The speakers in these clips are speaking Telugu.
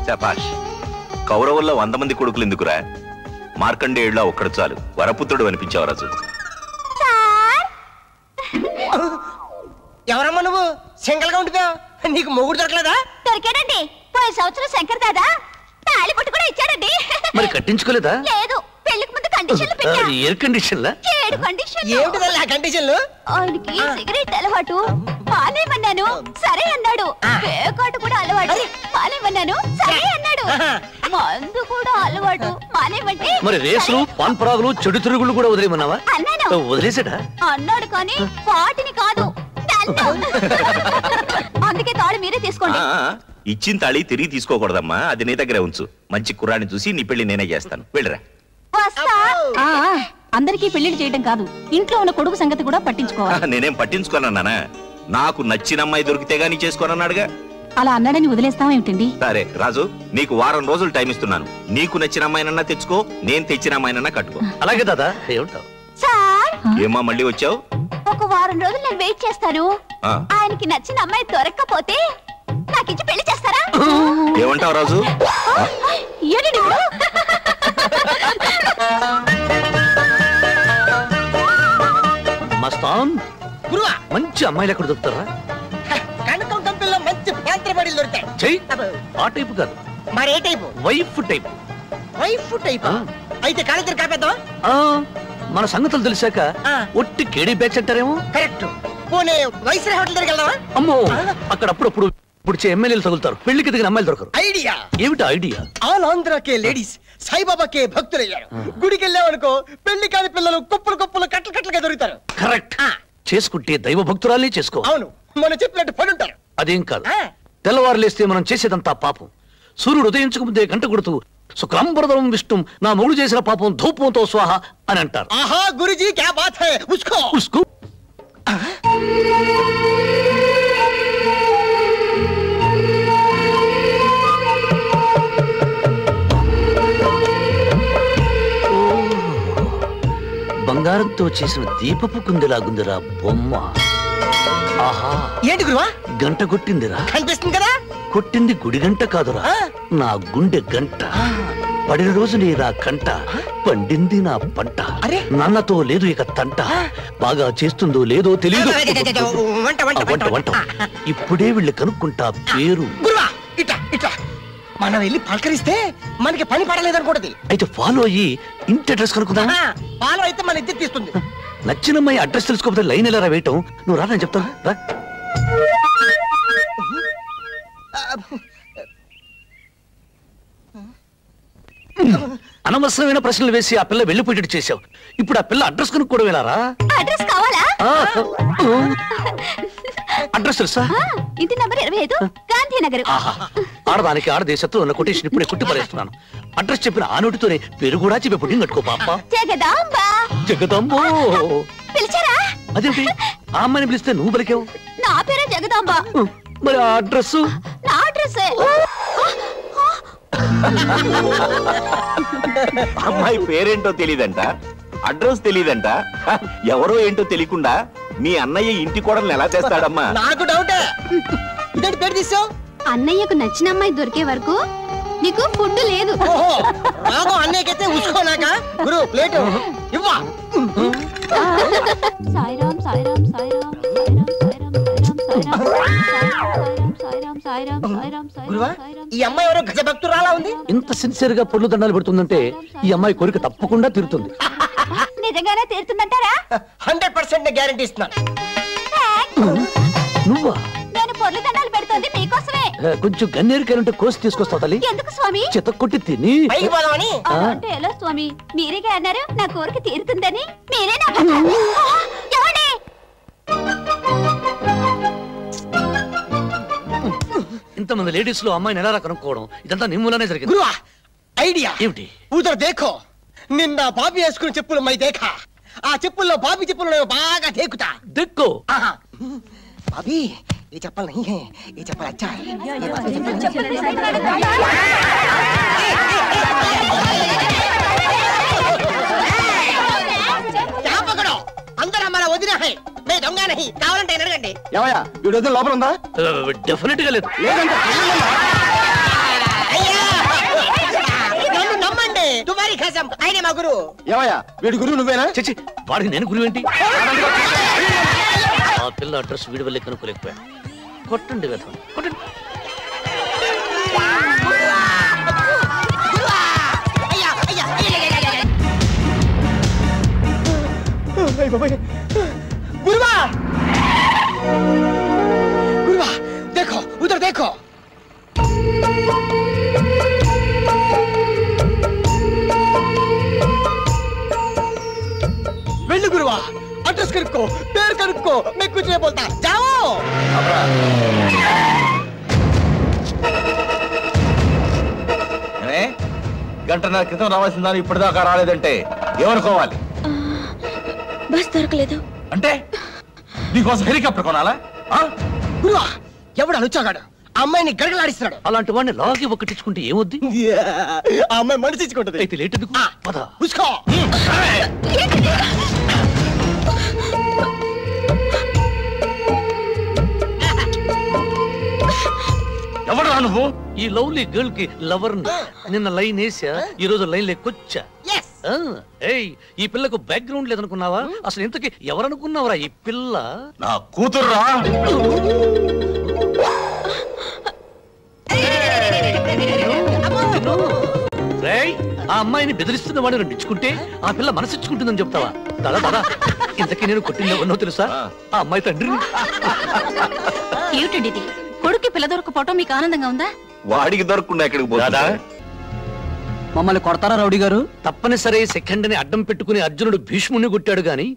శభాష్. కౌరవుల్లో 100 మంది కొడుకులు ఎందుకురా? మార్కండేయుడిలో ఒక్కడు చాలు. వరపుత్రుడు అనిపించావు రాజు. ఎవరమ్మా నువ్వు? సింగల్ గా ఉండిపోయావు. నీకు మొగుడు దొరకలేదా? దొరికాడండి. పోయిన సంవత్సరం శంకర్ దాదా తాళి పట్టు కూడా ఇచ్చాడండి. మరి కట్టించుకోలేదా? లేదు, పెళ్లికి ముందు కండిషన్లు పెట్టా. ఎయిర్ కండిషన్లా? 7 కండిషన్లు. ఏమిటి కండిషన్లు? ఆయనకి సిగరెట్ అలవాటు, మానేమన్నాను సరే అన్నాడు. పేకాట కూడా అలవాటు, మానేమన్నాను సరే అన్నాడు. మందు కూడా అలవాటు, మానేమంటే మరి రేసులు పాన్ పరాగులు చెడు తిరుగులు కూడా వదిలేమన్నావా? అన్నాను. వదిలేసాడా? అన్నాడు కానీ వాటిని కాదు. అందుకే తాళి మీరే తీసుకోండి. ఇచ్చిన తాళి తిరిగి తీసుకోకూడదమ్మా. అది నీ దగ్గరే ఉంచు. మంచి కుర్రాన్ని చూసి నీ పెళ్లి నేనే చేస్తాను. వెళ్ళరా. అందరికీ పెళ్లిళ్ళు చేయడం కాదు, ఇంట్లో ఉన్న కొడుకు సంగతి కూడా పట్టించుకోవాలి. నేనేం పట్టించుకోనన్నానా? నాకు నచ్చిన అమ్మాయి దొరికితే గానీ చేసుకోనన్నాడుగా. అలా అన్నాడని వదిలేస్తామేమిటండి? సరే రాజు, నీకు వారం రోజులు టైం ఇస్తున్నాను. నీకు నచ్చిన అమ్మాయినన్నా తెచ్చుకో, నేను తెచ్చిన అమ్మాయినన్నా కట్టుకో. అలాగే దాదా. ఏమంటావు? సార్, ఏమా మళ్ళీ వచ్చావు? ఒక వారం రోజులు నేను వెయిట్ చేస్తాను. ఆయనకి నచ్చిన అమ్మాయి దొరక్కపోతే నాకిచ్చి పెళ్లి చేస్తారా? ఏమంటావు రాజు? మస్తాన్, మంచి అమ్మాయిలు ఎక్కడ దొరుకుతారా? కనకం కంపెనీలో మంచి పాత్రపడి దొరుకుతాయి. చెయ్యి. ఆ టైపు కాదు, మరి ఏ type? Wife type. Wife type అయితే కాలేజీ కాపేద్దాం. మన సంగతులు తెలిసాక ఒట్టి కేడీ బ్యాచ్ అంటారేమో. కరెక్ట్. పోనీ వైస్రాయ్ హోటల్ దగ్గరికి వెళ్దామా? అమ్మో, అక్కడ అప్పుడప్పుడు పుడిచే ఎమ్మెల్యేలు తగులుతారు. పెళ్లికి దిగిన అమ్మాయిలు దొరకరు. ఐడియా ఏమిటి ఐడియా? ఆల్ ఆంధ్రాకే లేడీస్ సాయిబాబాకే భక్తులయ్యారు. గుడికి వెళ్ళామనుకో పెళ్లి కాని పిల్లలు కుప్పలు కుప్పలు కట్టలు కట్టలుగా దొరుకుతారు. కరెక్ట్. చేసుకుంటే దైవ భక్తురాలే చేసుకో. అవును, మనం చెప్పినట్టు పని ఉంటారు. అదేం కాదు, తెల్లవారు లేస్తే మనం చేసేదంతా పాపం. సూర్యుడు ఉదయించక ముందే గంట కొడుతూ శుక్లాంబరధరం విష్ణుం నా మొగుడు చేసిన పాపం ధూపంతో స్వాహ అని అంటారు. ఆహా గురుజీ క్యా బాత్ హై. ఉస్కో ఉస్కో. బంగారంతో చేసిన దీపపు కుందిలాగుందిరా బొమ్మ. ఆహా, ఏంటి గురువా? గంట కొట్టిందిరా. కనిపిస్తుంది కదా? కొట్టింది గుడి గంట కాదురా, నా గుండె గంట. పడిన రోజు నీ నా కంట, పండింది నా పంట. నాన్నతో లేదు ఇక తంట. బాగా చేస్తుందో లేదో తెలియదు. వంట వంట ఇప్పుడే వెళ్ళి కనుక్కుంటా పేరు. గురువా ఇట్లా ఇట్లా మనం వెళ్ళి పలకరిస్తే మనకి పని పడలేదనుకోండి. అయితే ఫాలో అయ్యి ఇంటి అడ్రస్ కనుక్కుందా? ఫాలో అయితే మన ఇద్దరు తీస్తుంది. నచ్చినమ్మాయి అడ్రస్ తెలుసుకోకపోతే లైన్ ఎలా వేయటం? నువ్వు రా, నేను చెప్తాను రా. అనవసరమైన ప్రశ్నలు వేసి ఆ పిల్ల వెళ్ళిపోయేటట్టు చేశావు. ఇప్పుడు ఆ పిల్ల అడ్రస్ కనుక్కోవడం వెళ్ళారా? అడ్రస్ కావాలా? అడ్రస్ తెలుసా? ఇంటి నంబర్ 25 గాంధీనగర్. ఆడదానికి ఆడదేశత్వం ఉన్న కొటేషన్ ఇప్పుడే కుట్టి పడేస్తున్నాను. అడ్రస్ చెప్పిన ఆ నోటితోనే పేరు కూడా చెప్పి పుట్టింగ్ కట్టుకో పాప. జగదాంబ. జగదాంబో పిలిచారా? అదేంటి ఆ అమ్మాయిని పిలిస్తే నువ్వు పలికావు? నా పేరే జగదాంబ. మరి ఆ అడ్రస్? నా అడ్రస్. అమ్మాయి పేరేంటో తెలీదంట, అడ్రస్ తెలీదంట. ఎవరో ఏంటో తెలియకుండా మీ అన్నయ్య ఇంటి కోడల్ని ఎలా తెస్తాడమ్మా? నాకు డౌటే. ఇదేంటి పేరు తీసావు? అన్నయ్యకు నచ్చిన అమ్మాయి దొరికే వరకు నీకు ఫుడ్ లేదు. అన్నయ్యకైతే ఉసుకోనాక గురు ప్లేట్ ఇవ్వా. సాయిరామ్ సాయిరామ్ సాయిరామ్ గురువా, ఈ అమ్మాయి ఎవరో గజ భక్తురాలా ఉంది. ఇంత సిన్సియర్ గా పొర్లు దండాలు పెడుతుందంటే ఈ అమ్మాయి కోరిక తప్పకుండా తీరుతుంది. నిజంగానే తీరుతుందంటారా? 100% గ్యారెంటీ ఇస్తున్నాను. నువ్వా? నేను పొర్లు దండాలు పెడుతుంది మీకోసమే. కొంచెం గన్నేరుకాయలుంటే కోసి తీసుకొస్తావు తల్లి. ఎందుకు స్వామి? చెత్త కొట్టి తిని. అంటే ఎలా స్వామి? మీరేగా అన్నారు నా కోరిక తీరుతుందని. మీరేనా? ఇంతమంది లేడీస్ లో అమ్మాయిని ఎలా కనుక్కోవడం? ఇదంతా నిమ్ములానే జరిగింది. గురువా ఐడియా ఏమిటి? ఉదర్ దేఖో, నిన్న బాబీ వేసుకున్న చెప్పులు మై దేఖా. ఆ చెప్పుల్లో బాబీ చెప్పులు బాగా దేకుతా. దిక్కు బాబీ ये चप्पल नहीं है, ये चप्पल अच्छा है. क्या पकड़ो, अंदर हमारा वजीर है, मैं दंगा नहीं. కావాలంటే అడగండి. ఏమయ్యా వీడు లోపల ఉందా? డెఫినెట్ గా లేదు. అయ్యా సన్యాసం ఆయనే మా గురువు. ఏమయ్యా వీడి గురువు నువ్వేనా? చచ్చి వాడికి నేను గురువు ఏంటి? ఆ పిల్ల అడ్రస్ వీడి వల్లే కనుక్కోలేకపోయా. కొట్టండి వేతం కొట్టండి. गुरुवा गुरुवा देखो उधर देखो वेल्लु गुरुवा एड्रेस कनुक्को पेर कनुक्को मैं कुछ नहीं बोलता जाओ గంటన్నర క్రితం రావాల్సిన దాన్ని ఇప్పటిదాకా రాలేదంటే ఏమనుకోవాలి? బస్ దొరకలేదు అంటే నీకోసం హెలికాప్టర్ కొనాలా? గురువా ఎవడు అలుచాగాడు అమ్మాయిని గడగలాడిస్తున్నాడు. అలాంటి వాడిని లాగి ఒకటించుకుంటే ఏమొద్ది? ఆ అమ్మాయి మనసు ఇచ్చుకుంటది. అయితే లేట్ ఎందుకు? పద. ఉస్కో ఎవరు నువ్వు? ఈ లవ్లీ గర్ల్ కి లవర్ నిన్న లైన్ వేసా, ఈ రోజు లైన్ లెక్కొచ్చా. ఏయ్ ఈ పిల్లకు బ్యాక్గ్రౌండ్ లేదనుకున్నావా? అసలు ఇంతకి ఎవరనుకున్నావరా ఈ పిల్ల? నా కూతుర్రా. ఆ అమ్మాయిని బెదిరిస్తున్న వాడిని రెండించుకుంటే ఆ పిల్ల మనసిచ్చుకుంటుందని చెప్తావా? దాదా దాదా ఇంతకీ నేను కొట్టింది ఎవరినో తెలుసా? ఆ అమ్మాయి తండ్రిని. ఏమిటండి ఇది? కొడుక్కి పిల్ల దొరకపోవటం మీకు ఆనందంగా ఉందా? వాడికి దొరకకుండా ఎక్కడికి పోదా? మమ్మల్ని కొడతారా రౌడీ గారు? తప్పనిసరి సెకండ్ ని అడ్డం పెట్టుకుని అర్జునుడు భీష్ముని కొట్టాడు గాని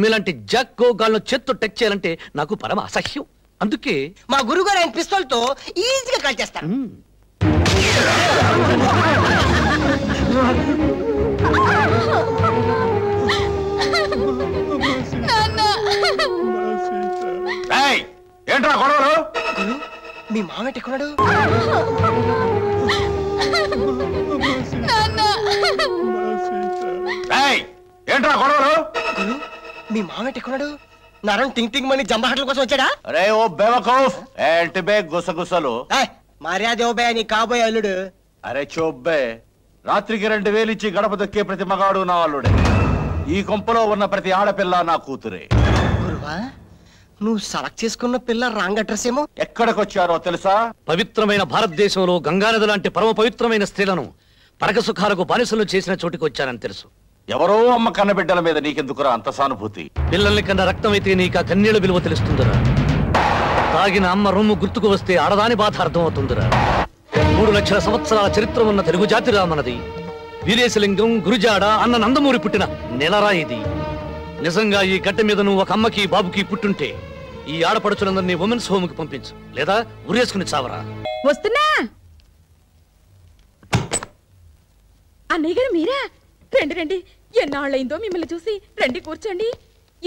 మీలాంటి జక్కో గాల్లో చేత్తో టచ్ చేయాలంటే నాకు పరమ అసహ్యం. అందుకే మా గురుగారు ఆయన పిస్తోల్ తో ఈజీగా కాల్ చేస్తారు. ఏంట్రా గొడవలు? గురు మీ మామేట ఎక్కడున్నాడు? ఏంట్రా గొడవలు? గురు మీ మామేట ఎక్కడున్నాడు? నారాయణ టింగ్ టింగ్ మని జంబహట్ల కోసం వచ్చాడా? అరే ఓ బేవకూఫ్ ఏంటి బే గుసగుసలు? మర్యాద ఓబే నీ కాబోయే అల్లుడు. అరే చోబ్బే, రాత్రికి 2000 ఇచ్చి గడప దొక్కే ప్రతి మగాడు నా అల్లుడే. ఈ కొంపలో ఉన్న ప్రతి ఆడపిల్ల నా కూతురే. గురువా నువ్వు సెలెక్ట్ చేసుకున్న పిల్ల రాంగ్ అడ్రస్ ఏమో. ఎక్కడికొచ్చారో తెలుసా? పవిత్రమైన భారతదేశంలో గంగానది లాంటి పరమ పవిత్రమైన స్త్రీలను పరక సుఖాలకు బానిసలు చేసిన చోటికి వచ్చానని తెలుసు. ఎవరో అమ్మ కన్నబిడ్డల మీద నీకెందుకురా అంత సానుభూతి? పిల్లల్ని కన్నా రక్తం అయితే నీకు ఆ కన్నీళ్ళ విలువ తెలుస్తుందిరా. తాగిన అమ్మ రొమ్ము గుర్తుకు వస్తే ఆడదాని బాధ అర్థం అవుతుందిరా. 3 లక్షల సంవత్సరాల చరిత్ర ఉన్న తెలుగు జాతిరా మనది. వీరేశలింగం గురుజాడ అన్న నందమూరి పుట్టిన నెలరా ఇది. నిజంగా ఈ గడ్డ మీద నువ్వు ఒక అమ్మకి బాబుకి పుట్టుంటే ఈ ఆడపడుచులందరినీ ఉమెన్స్ హోమ్ కి పంపించు, లేదా ఉరేసుకుని చావరా. వస్తున్నా. అన్నయ్య గారు మీరా? రండి రండి, ఎన్నాళ్ళైందో మిమ్మల్ని చూసి. రండి కూర్చోండి.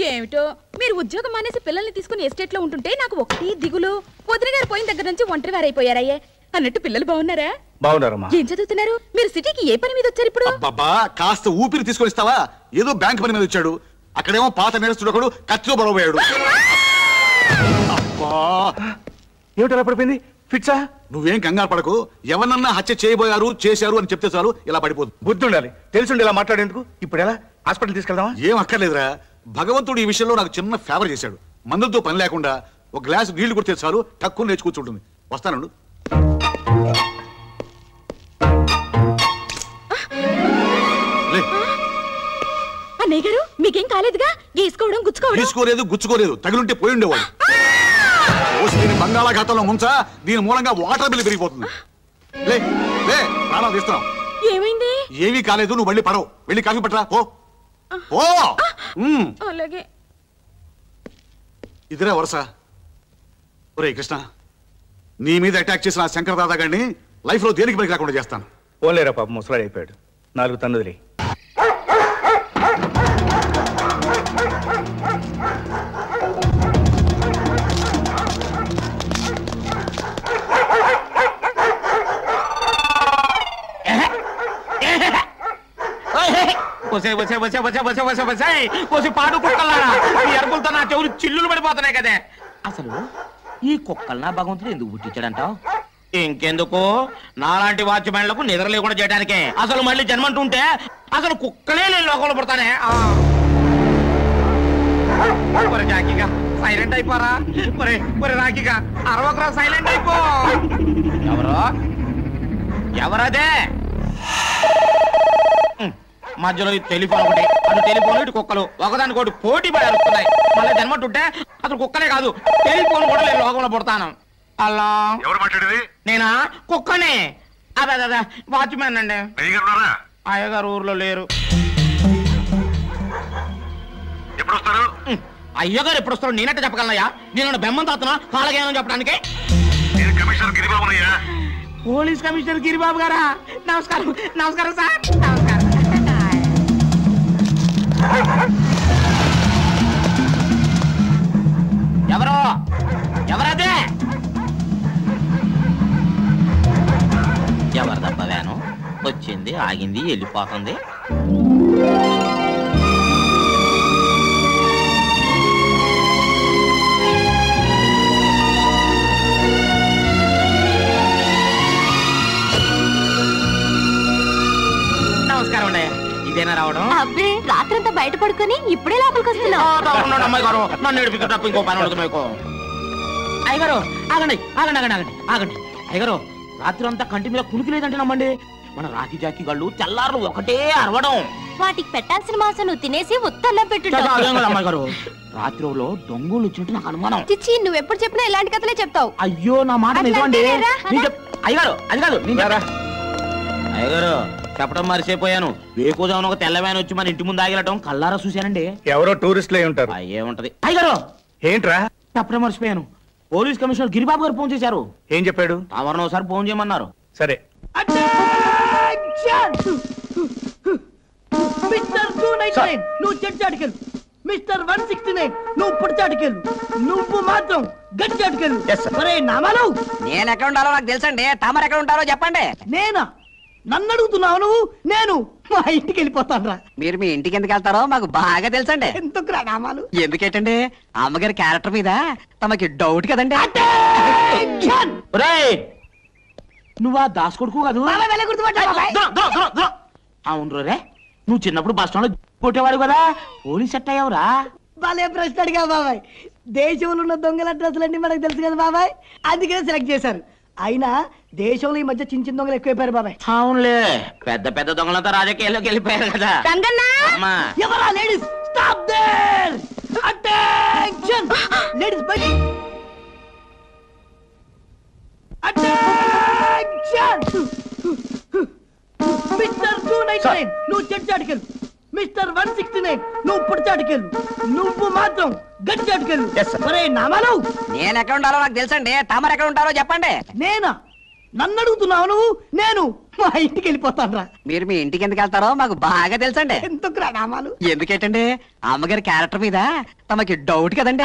ఏమిటో మీరు ఉద్యోగం మానేసి పిల్లల్ని తీసుకుని ఎస్టేట్ లో ఉంటుంటే నాకు ఒకటి దిగులు. వదిన గారు పోయిన దగ్గర నుంచి ఒంటరి వారైపోయారయ్యే. అన్నట్టు పిల్లలు బాగున్నారా? బాగున్నారమ్మా. ఏం చదువుతున్నారు? మీరు సిటీకి ఏ పని మీద వచ్చారు ఇప్పుడు? బాబా కాస్త ఊపిరి తీసుకొని ఇస్తావా? ఏదో బ్యాంక్ పని మీద వచ్చాడు. అక్కడేమో పాత నేరస్తుడు కత్తిలో బరవబోయాడు. ఏమిటి అలా పడిపోయింది? ఫిట్సా? నువ్వేం కంగారు పడకు. ఎవరన్నా హత్య చేయబోయారు చేశారు అని చెప్తే చాలు ఇలా పడిపోదు. బుద్ధి ఉండాలి, తెలుసుండి ఇలా మాట్లాడేందుకు. ఇప్పుడు ఎలా హాస్పిటల్ తీసుకెళ్దామా? ఏం అక్కర్లేదురా. భగవంతుడు ఈ విషయంలో నాకు చిన్న ఫేవర్ చేశాడు. మందులతో పని లేకుండా ఒక గ్లాస్ నీళ్లు కొడితే చాలు తక్కువ లేచి కూర్చుంటుంది. వస్తానండు. అన్నయ్య గారు మీకేం కాలేదుగా? గీసుకోవడం తీసుకోలేదు గుచ్చుకోలేదు. తగిలింటే పోయి ఉండేవాడు. దీని బంగాళాఖాతంలో ముంచా. దీని మూలంగా వాటర్ బిల్లు పెరిగిపోతుంది. లే లే ప్రాణాలు తీస్తున్నాం. ఏమైంది? ఏమీ కాలేదు. నువ్వు మళ్ళీ పడవు. వెళ్ళి కాఫీ పట్టరా పో. అలాగే. ఇదిరా వరుస. ఒరే కృష్ణ, నీ మీద అటాక్ చేసిన శంకర్ దాదా గారిని లైఫ్ లో దేనికి పనికి రాకుండా చేస్తాను. పోలేరా పాప, ముసలాడు అయిపోయాడు. 4 తన్నుదిలే. పాడు కుక్కలారా, ఈ అరుపులతో నా చెవులు చిల్లులు పడిపోతున్నాయి కదే. అసలు ఈ కుక్కలు నా భగవంతుడు ఎందుకు పుట్టించాడంటావు? ఇంకెందుకు నాలాంటి వాచ్మెన్లకు నిద్ర లేకుండా చేయడానికే. అసలు మళ్ళీ జన్మంటుంటే అసలు కుక్కలే నేను లోకంలో పడతానే. జాకిగా సైలెంట్ అయిపోరా. రాకిగా అరవకరా, సైలెంట్ అయిపో. ఎవరదే మధ్యలో టెలిఫోన్ ఒకటి, అటు టెలిఫోన్ ఇటు కుక్కలు ఒకదానికోటి పోటీ పడి అరుస్తున్నాయి. మళ్ళీ జన్మంటుంటే అసలు కుక్కలే కాదు టెలిఫోన్ కూడా నేను లోకంలో పడతాను. అలా ఎవరు మాట్లాడేది? నేనా? కుక్కనే. అదే వాచ్మెన్ అండి. అయ్యగారు ఊర్లో లేరు. ఎప్పుడు వస్తారు? అయ్యగారు ఎప్పుడు వస్తారు నేనంటే చెప్పగలనయ్యా? నేను బెమ్మం తాతున్నా కాలగేమని చెప్పడానికి. పోలీస్ కమిషనర్ గిరిబాబు గారా? నమస్కారం. నమస్కారం సార్. నమస్కారం. ఎవరో ఎవరదే? ఎవరిదబ్బ వ్యాను? వచ్చింది, ఆగింది, వెళ్ళిపోతుంది. నమస్కారం అండి. ఇదేనా రావడం? అబ్బే, రాత్రంతా బయట పడుకొని ఇప్పుడే లోపలికి వస్తున్నావు. అమ్మాయి గారు నన్ను ఏడిపించ తప్ప ఇంకో పని ఉండదు మీకు. అయ్యగారు ఆగండి ఆగండి ఆగండి ఆగండి ఆగండి. అయ్యగారు రాత్రి అంతా కంటి మీద కునికి లేదంటే నమ్మండి. మన రాకి జాకి గళ్ళు తెల్లారు ఒకటే అరవడం. వాటికి పెట్టాల్సిన మాసం నువ్వు తినేసి ఉత్తర్లో పెట్టు. అమ్మాయి గారు రాత్రిలో దొంగలు వచ్చినట్టు నాకు అనుమానం. చిచ్చి, నువ్వు ఎప్పుడు చెప్పినా ఇలాంటి కథలే చెప్తావు. అయ్యో నా మాట నిజమండి. అయ్యగారు అది కాదు. అయ్యగారు చెప్పడం మరిచిపోయాను. వేకుజామున ఒక తెల్లవాయన వచ్చి మన ఇంటి ముందు ఆగిలటం కల్లారా చూశానండి. ఎవరో టూరిస్టులు అయి ఉంటారు. ఏముంటది అయ్యగారు? ఏంట్రా? చెప్పడం మర్చిపోయాను. పోలీస్ కమిషనర్ గిరిబాబు గారు ఫోన్ చేశారు. ఏం చెప్పాడు? ఎవరినో ఒకసారి ఫోన్ చేయమన్నారు. సరే. నువ్వు చెడ్చాటుకెళ్ళు. మిస్టర్ 169 నువ్వు పుడిచాటుకెళ్ళు. నువ్వు మాత్రం గడిచాటుకెళ్ళు. నామాలు నేను ఎక్కడ ఉండాలో నాకు తెలుసండి. తమరు ఎక్కడ ఉంటారో చెప్పండి. నేనా? నన్ను అడుగుతున్నావు నువ్వు? నేను మా ఇంటికి వెళ్ళిపోతాను రా. మీరు మీ ఇంటికి ఎందుకు వెళ్తారో మాకు బాగా తెలుసండి. ఎందుకు రా నామాలు? ఎందుకేటండి అమ్మగారి క్యారెక్టర్ మీద తమకి డౌట్ కదండి. నువ్వా దాస్ కొడుకు కాదు? అవును రే, నువ్వు చిన్నప్పుడు బస్ స్టాండ్ లో కొట్టేవాడు కదా, పోలీస్ సెట్ అయ్యావురా. భలే ప్రశ్న అడిగా బాబాయ్. దేశంలో ఉన్న దొంగల అడ్రస్లన్నీ మనకు తెలుసు కదా బాబాయ్, అందుకే సెలెక్ట్ చేశారు. అయినా దేశంలో ఈ మధ్య చిన్న చిన్న దొంగలు ఎక్కువైపోయారు బాబాయ్. అవునులే, పెద్ద పెద్ద దొంగలంతా రాజకీయాల్లోకి వెళ్ళిపోయారు కదా. ఎవరా ladies? Stop there! Attention! Ladies బయట! అటెన్షన్! మిస్టర్ 299 నువ్వు చెడ్చాటుకెళ్ళు. మిస్టర్ 169 నువ్వు పుడిచాటుకెళ్ళు. నువ్వు మాత్రం గడిచాటుకెళ్ళు. నామాలు నేను ఎక్కడ ఉండాలో నాకు తెలుసండి. తమరు ఎక్కడ ఉంటారో చెప్పండి. నేనా? నన్ను అడుగుతున్నావు నువ్వు? నేను మా ఇంటికి వెళ్ళిపోతాను రా. మీరు మీ ఇంటికి ఎందుకు వెళ్తారో మాకు బాగా తెలుసండి. ఎందుకు రా నామాలు? ఎందుకేటండి అమ్మగారి క్యారెక్టర్ మీద తమకి డౌట్ కదండి.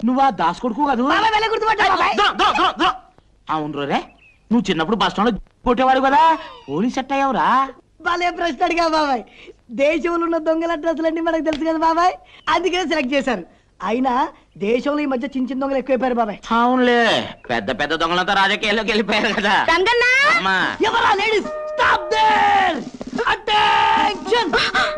నువ్వా దాస్ కొడుకు కాదు? అవును రే, నువ్వు చిన్నప్పుడు బస్ స్టాండ్ లో కొట్టేవాడు కదా, పోలీస్ సెట్ అయ్యావురా. భలే ప్రశ్న అడిగా బాబాయ్. దేశంలో ఉన్న దొంగల అడ్రస్లన్నీ మనకు తెలుసు కదా బాబాయ్, అందుకే సెలెక్ట్ చేశారు. అయినా దేశంలో ఈ మధ్య చిన్న చిన్న దొంగలు ఎక్కువైపోయారు బాబాయ్. అవునులే, పెద్ద పెద్ద దొంగలంతా రాజకీయాల్లోకి వెళ్ళిపోయారు కదా. ఎవరా ladies? Stop there! Attention!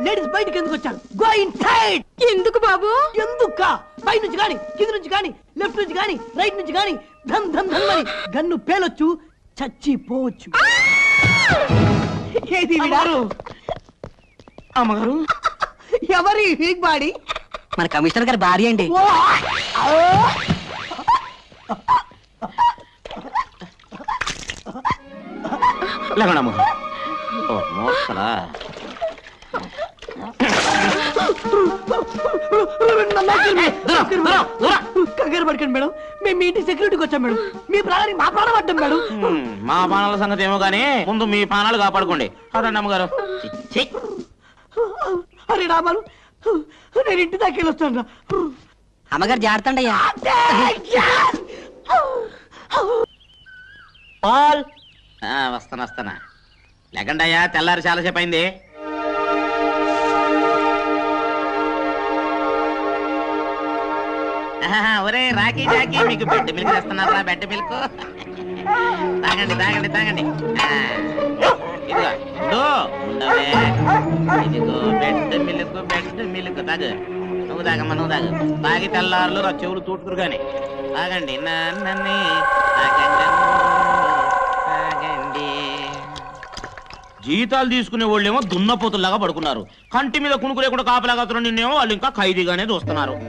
Ladies బయటికి ఎందుకు వచ్చారు? Go inside! ఎందుకు బాబు? ఎందుక? పై నుంచి గాని, కింద నుంచి గాని, లెఫ్ట్ నుంచి గాని, రైట్ నుంచి గాని ధన్ ధన్ ధన్ మరి గన్ను పేలొచ్చు, చచ్చిపోవచ్చు. ఏది అమ్మగారు? ఎవరి వీక్ బాడీ? మన కమిషనర్ గారి భార్య అండి. కంగారు పడకండి మేడం, మేము మీ ఇంటి సెక్యూరిటీకి వచ్చాం మేడం. మీ ప్రాణాన్ని మా ప్రాణం పడ్డాం మేడం. మా ప్రాణాల సంగతి ఏమో గానీ ముందు మీ ప్రాణాలు కాపాడుకోండి. అదండి అమ్మగారు. అరే రామాలు, నేను ఇంటి దాకా వెళ్ళొస్తాను. అమ్మగారు జాగ్రత్త అయ్యా. వస్తానా లేకండి అయ్యా, తెల్లారి చాలాసేపు అయింది. ఒరే రాకీ జాకీ మీకు బెడ్ మిల్క్ తెస్తున్నారా? బెడ్ మిల్క్ తాగండి తాగండి తాగండి. ఇదిగో ఉండవే, ఇదిగో బెడ్ మిల్క్ తాగు. నువ్వు తాగమ్మా, నువ్వు తాగు. తాగి తెల్లారులు నా చెవులు తూటుకురు కానీ తాగండి. నన్ను తాగండి. జీతాలు తీసుకునే వాళ్ళేమో దున్నపోతుల్లాగా పడుకున్నారు. కంటి మీద కునుకు లేకుండా కాపలాగా నిన్నేమో వాళ్ళు ఇంకా ఖైదీగానే చూస్తున్నారు.